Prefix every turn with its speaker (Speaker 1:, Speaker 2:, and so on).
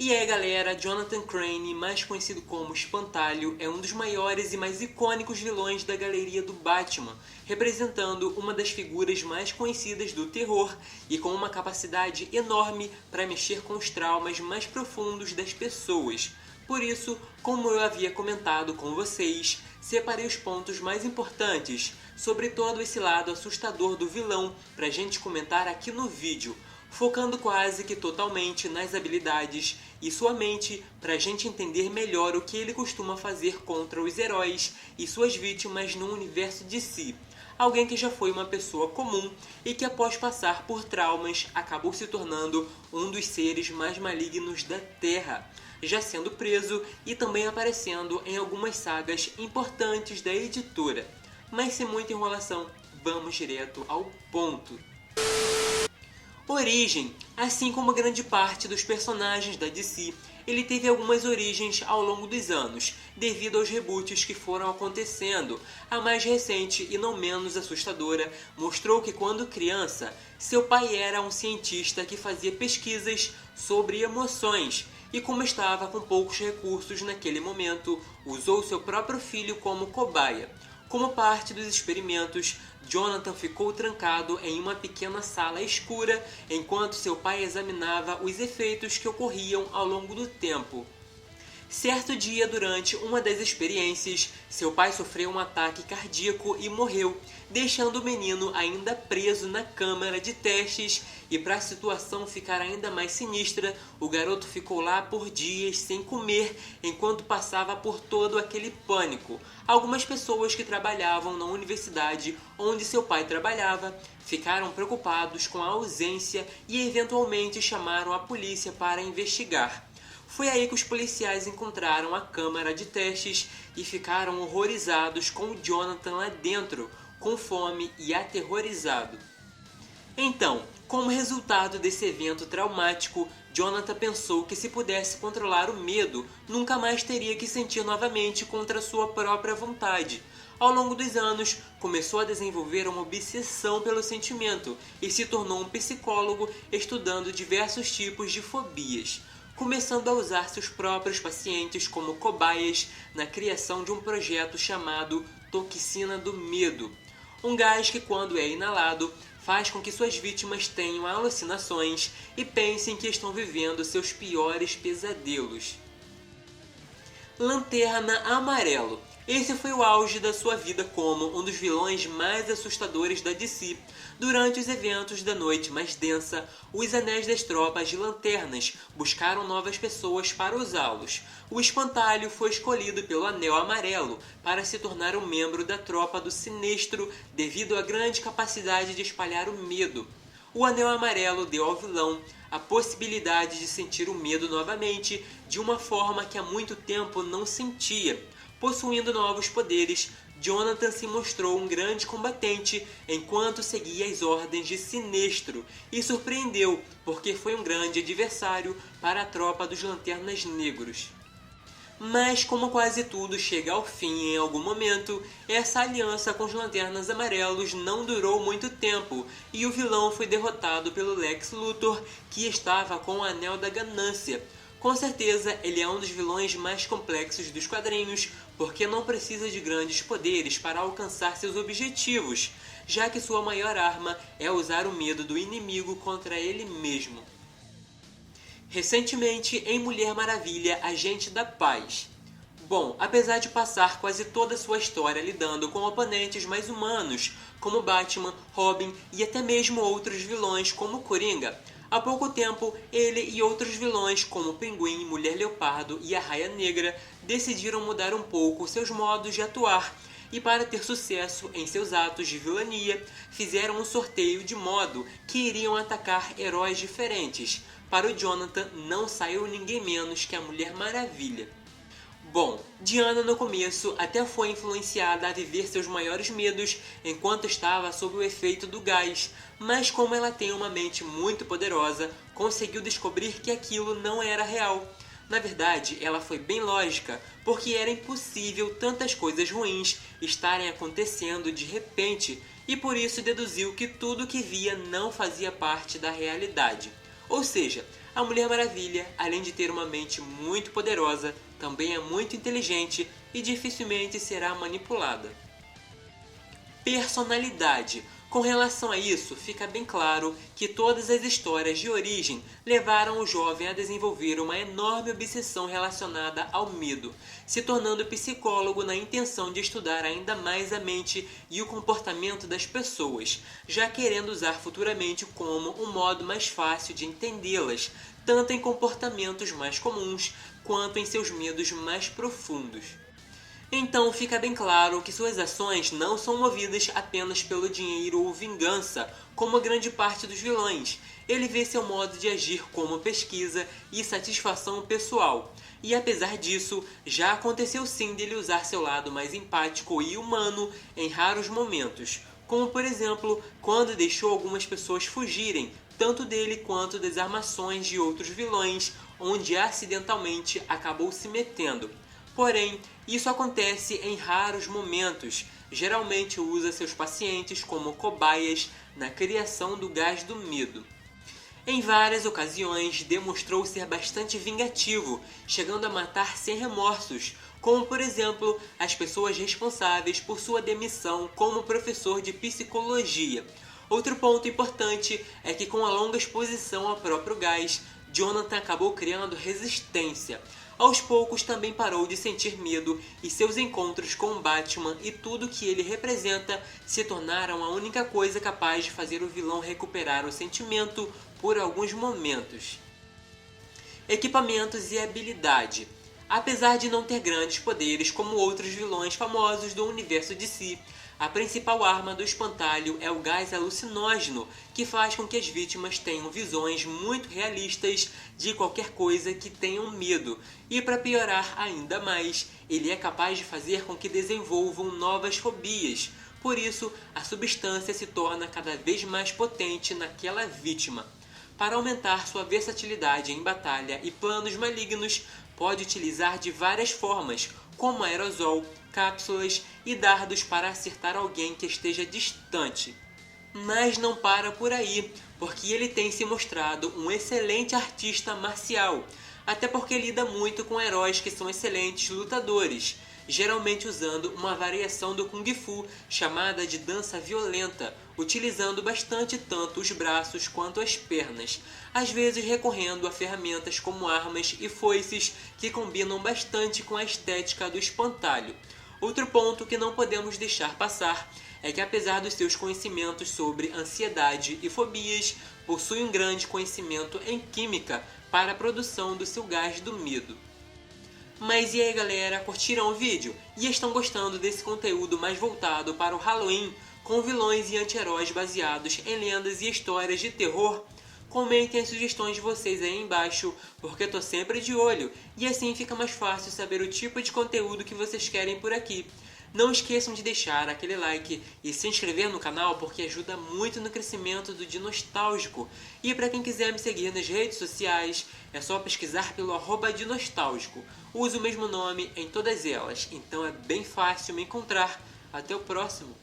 Speaker 1: E aí galera, Jonathan Crane, mais conhecido como Espantalho, é um dos maiores e mais icônicos vilões da galeria do Batman, representando uma das figuras mais conhecidas do terror e com uma capacidade enorme para mexer com os traumas mais profundos das pessoas. Por isso, como eu havia comentado com vocês, separei os pontos mais importantes sobre todo esse lado assustador do vilão para a gente comentar aqui no vídeo, focando quase que totalmente nas habilidades e sua mente para a gente entender melhor o que ele costuma fazer contra os heróis e suas vítimas no universo DC. Alguém que já foi uma pessoa comum e que após passar por traumas acabou se tornando um dos seres mais malignos da Terra, já sendo preso e também aparecendo em algumas sagas importantes da editora. Mas sem muita enrolação, vamos direto ao ponto. Origem. Assim como grande parte dos personagens da DC, ele teve algumas origens ao longo dos anos, devido aos reboots que foram acontecendo. A mais recente e não menos assustadora mostrou que quando criança, seu pai era um cientista que fazia pesquisas sobre emoções e, como estava com poucos recursos naquele momento, usou seu próprio filho como cobaia. Como parte dos experimentos, Jonathan ficou trancado em uma pequena sala escura enquanto seu pai examinava os efeitos que ocorriam ao longo do tempo. Certo dia, durante uma das experiências, seu pai sofreu um ataque cardíaco e morreu, deixando o menino ainda preso na câmara de testes, e para a situação ficar ainda mais sinistra, o garoto ficou lá por dias sem comer enquanto passava por todo aquele pânico. Algumas pessoas que trabalhavam na universidade onde seu pai trabalhava ficaram preocupados com a ausência e eventualmente chamaram a polícia para investigar. Foi aí que os policiais encontraram a câmara de testes e ficaram horrorizados com o Jonathan lá dentro, com fome e aterrorizado. Então, como resultado desse evento traumático, Jonathan pensou que se pudesse controlar o medo, nunca mais teria que sentir novamente contra sua própria vontade. Ao longo dos anos, começou a desenvolver uma obsessão pelo sentimento e se tornou um psicólogo estudando diversos tipos de fobias, começando a usar seus próprios pacientes como cobaias na criação de um projeto chamado Toxina do Medo, um gás que, quando é inalado, faz com que suas vítimas tenham alucinações e pensem que estão vivendo seus piores pesadelos. Lanterna Amarelo. Esse foi o auge da sua vida como um dos vilões mais assustadores da DC. Durante os eventos da Noite Mais Densa, os Anéis das Tropas de Lanternas buscaram novas pessoas para usá-los. O Espantalho foi escolhido pelo Anel Amarelo para se tornar um membro da Tropa do Sinestro devido à grande capacidade de espalhar o medo. O Anel Amarelo deu ao vilão a possibilidade de sentir o medo novamente de uma forma que há muito tempo não sentia. Possuindo novos poderes, Jonathan se mostrou um grande combatente enquanto seguia as ordens de Sinestro e surpreendeu porque foi um grande adversário para a tropa dos Lanternas Negros. Mas como quase tudo chega ao fim em algum momento, essa aliança com os Lanternas Amarelos não durou muito tempo e o vilão foi derrotado pelo Lex Luthor, que estava com o Anel da Ganância. Com certeza, ele é um dos vilões mais complexos dos quadrinhos, porque não precisa de grandes poderes para alcançar seus objetivos, já que sua maior arma é usar o medo do inimigo contra ele mesmo. Recentemente, em Mulher Maravilha, Agente da Paz. Bom, apesar de passar quase toda sua história lidando com oponentes mais humanos, como Batman, Robin e até mesmo outros vilões como Coringa, há pouco tempo, ele e outros vilões como Pinguim, Mulher Leopardo e Arraia Negra decidiram mudar um pouco seus modos de atuar e, para ter sucesso em seus atos de vilania, fizeram um sorteio de modo que iriam atacar heróis diferentes. Para o Jonathan não saiu ninguém menos que a Mulher Maravilha. Bom, Diana no começo até foi influenciada a viver seus maiores medos enquanto estava sob o efeito do gás, mas como ela tem uma mente muito poderosa, conseguiu descobrir que aquilo não era real. Na verdade, ela foi bem lógica, porque era impossível tantas coisas ruins estarem acontecendo de repente, e por isso deduziu que tudo o que via não fazia parte da realidade. Ou seja, a Mulher Maravilha, além de ter uma mente muito poderosa, também é muito inteligente e dificilmente será manipulada. Personalidade. Com relação a isso, fica bem claro que todas as histórias de origem levaram o jovem a desenvolver uma enorme obsessão relacionada ao medo, se tornando psicólogo na intenção de estudar ainda mais a mente e o comportamento das pessoas, já querendo usar futuramente como um modo mais fácil de entendê-las, tanto em comportamentos mais comuns quanto em seus medos mais profundos. Então fica bem claro que suas ações não são movidas apenas pelo dinheiro ou vingança, como a grande parte dos vilões. Ele vê seu modo de agir como pesquisa e satisfação pessoal. E apesar disso, já aconteceu sim dele usar seu lado mais empático e humano em raros momentos, como por exemplo, quando deixou algumas pessoas fugirem, tanto dele quanto das armações de outros vilões, onde acidentalmente acabou se metendo. Porém, isso acontece em raros momentos. Geralmente usa seus pacientes como cobaias na criação do gás do medo. Em várias ocasiões, demonstrou ser bastante vingativo, chegando a matar sem remorsos, como por exemplo as pessoas responsáveis por sua demissão como professor de psicologia. Outro ponto importante é que com a longa exposição ao próprio gás, Jonathan acabou criando resistência. Aos poucos também parou de sentir medo e seus encontros com Batman e tudo que ele representa se tornaram a única coisa capaz de fazer o vilão recuperar o sentimento por alguns momentos. Equipamentos e habilidade. Apesar de não ter grandes poderes como outros vilões famosos do universo DC, a principal arma do espantalho é o gás alucinógeno, que faz com que as vítimas tenham visões muito realistas de qualquer coisa que tenham medo. E para piorar ainda mais, ele é capaz de fazer com que desenvolvam novas fobias. Por isso, a substância se torna cada vez mais potente naquela vítima. Para aumentar sua versatilidade em batalha e planos malignos, pode utilizar de várias formas, como aerosol, cápsulas e dardos para acertar alguém que esteja distante. Mas não para por aí, porque ele tem se mostrado um excelente artista marcial, até porque lida muito com heróis que são excelentes lutadores, geralmente usando uma variação do Kung Fu chamada de dança violenta, utilizando bastante tanto os braços quanto as pernas, às vezes recorrendo a ferramentas como armas e foices que combinam bastante com a estética do espantalho. Outro ponto que não podemos deixar passar é que apesar dos seus conhecimentos sobre ansiedade e fobias, possui um grande conhecimento em química para a produção do seu gás do medo. Mas e aí galera, curtiram o vídeo? E estão gostando desse conteúdo mais voltado para o Halloween, com vilões e anti-heróis baseados em lendas e histórias de terror? Comentem as sugestões de vocês aí embaixo, porque eu tô sempre de olho, e assim fica mais fácil saber o tipo de conteúdo que vocês querem por aqui. Não esqueçam de deixar aquele like e se inscrever no canal, porque ajuda muito no crescimento do Dinostálgico. E para quem quiser me seguir nas redes sociais, é só pesquisar pelo @Dinostálgico. Uso o mesmo nome em todas elas, então é bem fácil me encontrar. Até o próximo!